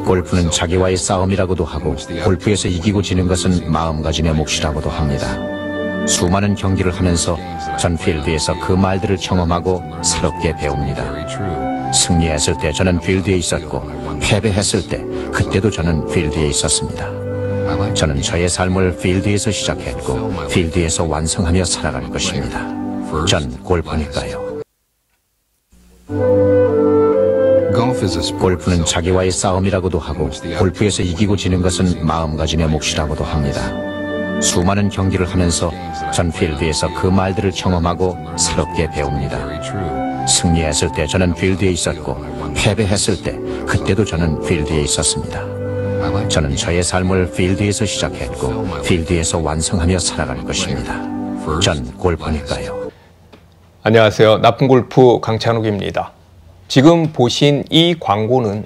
골프는 자기와의 싸움이라고도 하고 골프에서 이기고 지는 것은 마음가짐의 몫이라고도 합니다. 수많은 경기를 하면서 전 필드에서 그 말들을 경험하고 새롭게 배웁니다. 승리했을 때 저는 필드에 있었고 패배했을 때 그때도 저는 필드에 있었습니다. 저는 저의 삶을 필드에서 시작했고 필드에서 완성하며 살아갈 것입니다. 전 골퍼니까요. 골프는 자기와의 싸움이라고도 하고 골프에서 이기고 지는 것은 마음가짐의 몫이라고도 합니다. 수많은 경기를 하면서 전 필드에서 그 말들을 경험하고 새롭게 배웁니다. 승리했을 때 저는 필드에 있었고 패배했을 때 그때도 저는 필드에 있었습니다. 저는 저의 삶을 필드에서 시작했고 필드에서 완성하며 살아갈 것입니다. 전 골퍼니까요. 안녕하세요. 나쁜 골프 강찬욱입니다. 지금 보신 이 광고는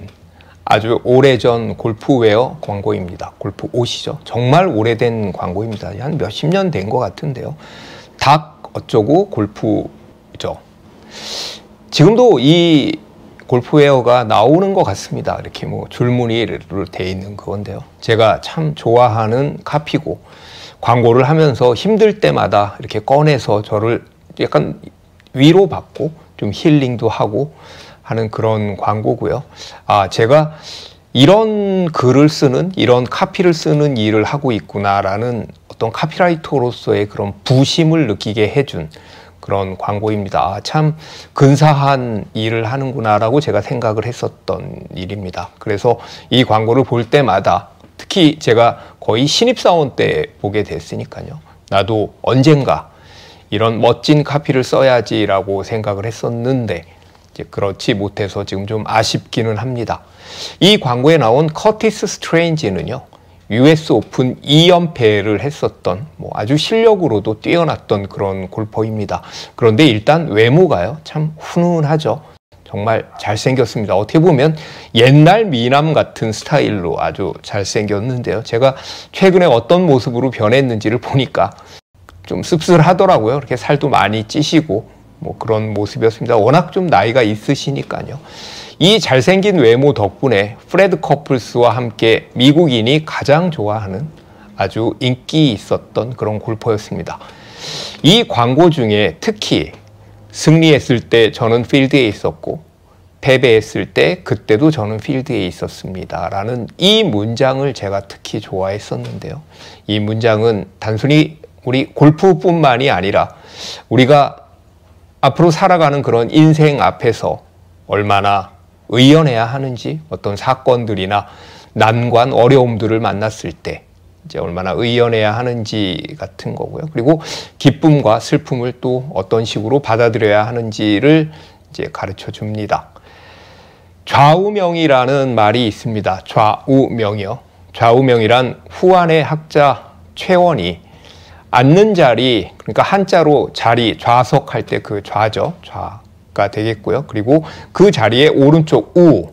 아주 오래전 골프웨어 광고입니다. 골프 옷이죠. 정말 오래된 광고입니다. 한 몇십 년 된 것 같은데요. 닭 어쩌고 골프죠. 지금도 이 골프웨어가 나오는 것 같습니다. 이렇게 뭐 줄무늬로 되어 있는 그건데요. 제가 참 좋아하는 카피고 광고를 하면서 힘들 때마다 이렇게 꺼내서 저를 약간 위로받고 좀 힐링도 하고 하는 그런 광고고요. 제가 이런 글을 쓰는, 이런 카피를 쓰는 일을 하고 있구나라는 어떤 카피라이터로서의 그런 부심을 느끼게 해준 그런 광고입니다. 참 근사한 일을 하는구나라고 제가 생각을 했었던 일입니다. 그래서 이 광고를 볼 때마다 특히 제가 거의 신입사원 때 보게 됐으니까요. 나도 언젠가 이런 멋진 카피를 써야지라고 생각을 했었는데 그렇지 못해서 지금 좀 아쉽기는 합니다. 이 광고에 나온 커티스 스트레인지는요, US 오픈 2연패를 했었던 아주 실력으로도 뛰어났던 그런 골퍼입니다. 그런데 일단 외모가요, 참 훈훈하죠. 정말 잘생겼습니다. 어떻게 보면 옛날 미남 같은 스타일로 아주 잘생겼는데요. 제가 최근에 어떤 모습으로 변했는지를 보니까 좀 씁쓸하더라고요. 이렇게 살도 많이 찌시고 그런 모습이었습니다. 워낙 좀 나이가 있으시니까요. 이 잘생긴 외모 덕분에 프레드 커플스와 함께 미국인이 가장 좋아하는 아주 인기 있었던 그런 골퍼였습니다. 이 광고 중에 특히 승리했을 때 저는 필드에 있었고 패배했을 때 그때도 저는 필드에 있었습니다 라는 이 문장을 제가 특히 좋아했었는데요. 이 문장은 단순히 우리 골프뿐만이 아니라 우리가 앞으로 살아가는 그런 인생 앞에서 얼마나 의연해야 하는지, 어떤 사건들이나 난관, 어려움들을 만났을 때 이제 얼마나 의연해야 하는지 같은 거고요. 그리고 기쁨과 슬픔을 또 어떤 식으로 받아들여야 하는지를 이제 가르쳐 줍니다. 좌우명이라는 말이 있습니다. 좌우명이요. 좌우명이란 후한의 학자 최원이 앉는 자리, 그러니까 한자로 자리, 좌석할 때 그 좌죠. 좌가 되겠고요. 그리고 그 자리에 오른쪽 우,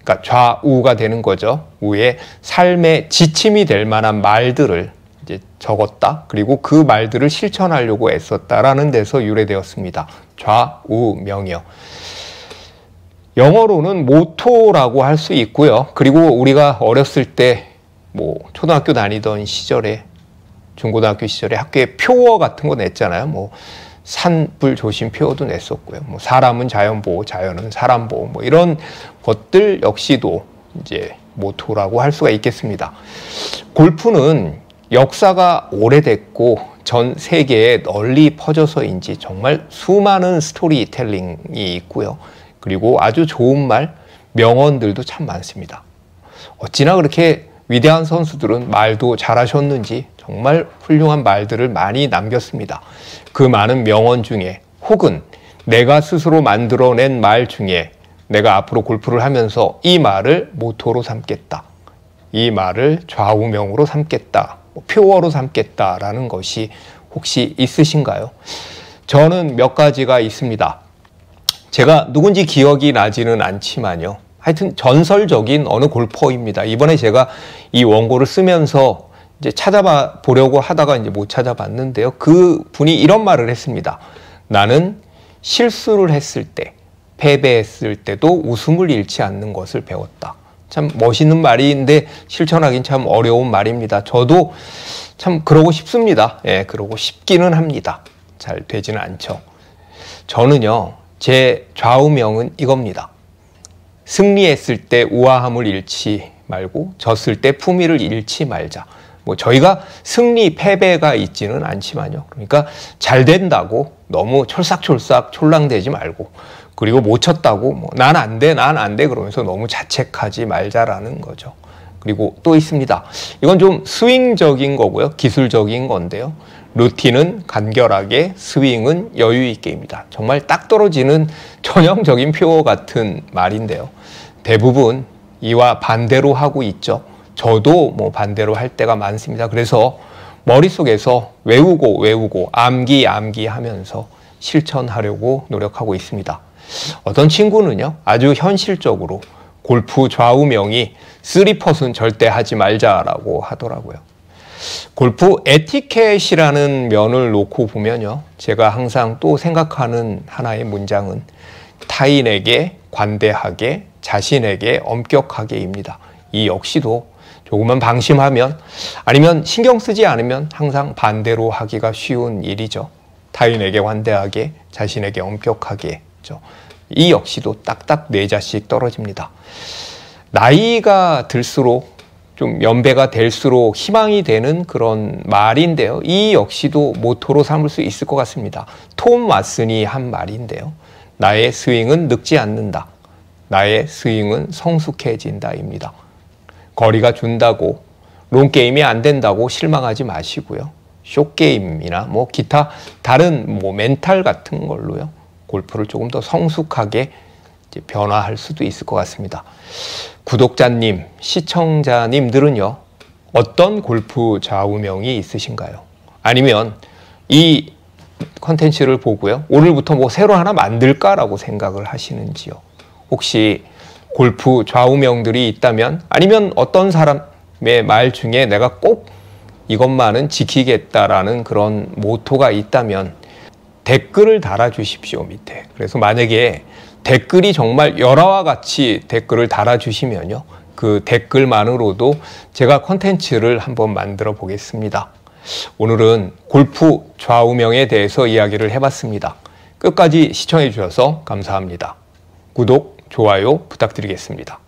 그러니까 좌우가 되는 거죠. 우에 삶의 지침이 될 만한 말들을 이제 적었다. 그리고 그 말들을 실천하려고 애썼다라는 데서 유래되었습니다. 좌우명이요. 영어로는 모토라고 할 수 있고요. 그리고 우리가 어렸을 때 초등학교 다니던 시절에 중고등학교 시절에 학교에 표어 같은 거 냈잖아요. 산불 조심 표어도 냈었고요. 사람은 자연 보호, 자연은 사람 보호, 이런 것들 역시도 이제 모토라고 할 수가 있겠습니다. 골프는 역사가 오래됐고 전 세계에 널리 퍼져서인지 정말 수많은 스토리텔링이 있고요. 그리고 아주 좋은 말, 명언들도 참 많습니다. 어찌나 그렇게 위대한 선수들은 말도 잘하셨는지 정말 훌륭한 말들을 많이 남겼습니다. 그 많은 명언 중에 혹은 내가 스스로 만들어낸 말 중에 내가 앞으로 골프를 하면서 이 말을 모토로 삼겠다. 이 말을 좌우명으로 삼겠다. 표어로 삼겠다라는 것이 혹시 있으신가요? 저는 몇 가지가 있습니다. 제가 누군지 기억이 나지는 않지만요. 하여튼 전설적인 어느 골퍼입니다. 이번에 제가 이 원고를 쓰면서 이제 찾아봐 보려고 하다가 이제 못 찾아봤는데요. 그 분이 이런 말을 했습니다. 나는 실수를 했을 때, 패배했을 때도 웃음을 잃지 않는 것을 배웠다. 참 멋있는 말인데 실천하긴 참 어려운 말입니다. 저도 참 그러고 싶습니다. 예, 그러고 싶기는 합니다. 잘 되지는 않죠. 저는요, 제 좌우명은 이겁니다. 승리했을 때 우아함을 잃지 말고 졌을 때 품위를 잃지 말자. 뭐 저희가 승리, 패배가 있지는 않지만요. 그러니까 잘 된다고 너무 촐싹촐싹 촐랑대지 말고, 그리고 못 쳤다고 뭐 난 안 돼, 난 안 돼 그러면서 너무 자책하지 말자라는 거죠. 그리고 또 있습니다. 이건 좀 스윙적인 거고요. 기술적인 건데요. 루틴은 간결하게, 스윙은 여유 있게입니다. 정말 딱 떨어지는 전형적인 표어 같은 말인데요. 대부분 이와 반대로 하고 있죠. 저도 뭐 반대로 할 때가 많습니다. 그래서 머릿속에서 외우고 암기하면서 실천하려고 노력하고 있습니다. 어떤 친구는요, 아주 현실적으로 골프 좌우명이 3펫은 절대 하지 말자라고 하더라고요. 골프 에티켓이라는 면을 놓고 보면요, 제가 항상 또 생각하는 하나의 문장은 타인에게 관대하게, 자신에게 엄격하게입니다. 이 역시도 조금만 방심하면, 아니면 신경 쓰지 않으면 항상 반대로 하기가 쉬운 일이죠. 타인에게 관대하게, 자신에게 엄격하게. 이 역시도 딱딱 4자씩 떨어집니다. 나이가 들수록, 좀 연배가 될수록 희망이 되는 그런 말인데요. 이 역시도 모토로 삼을 수 있을 것 같습니다. 톰 왓슨이 한 말인데요. 나의 스윙은 늙지 않는다. 나의 스윙은 성숙해진다입니다. 거리가 준다고, 롱게임이 안 된다고 실망하지 마시고요. 숏게임이나 뭐 기타 다른 뭐 멘탈 같은 걸로요, 골프를 조금 더 성숙하게 이제 변화할 수도 있을 것 같습니다. 구독자님, 시청자님들은요, 어떤 골프 좌우명이 있으신가요? 아니면 이 컨텐츠를 보고요, 오늘부터 뭐 새로 하나 만들까라고 생각을 하시는지요? 혹시 골프 좌우명들이 있다면, 아니면 어떤 사람의 말 중에 내가 꼭 이것만은 지키겠다라는 그런 모토가 있다면 댓글을 달아주십시오, 밑에. 그래서 만약에 댓글이 정말 열화와 같이 댓글을 달아주시면요, 그 댓글만으로도 제가 컨텐츠를 한번 만들어 보겠습니다. 오늘은 골프 좌우명에 대해서 이야기를 해봤습니다. 끝까지 시청해 주셔서 감사합니다. 구독, 좋아요 부탁드리겠습니다.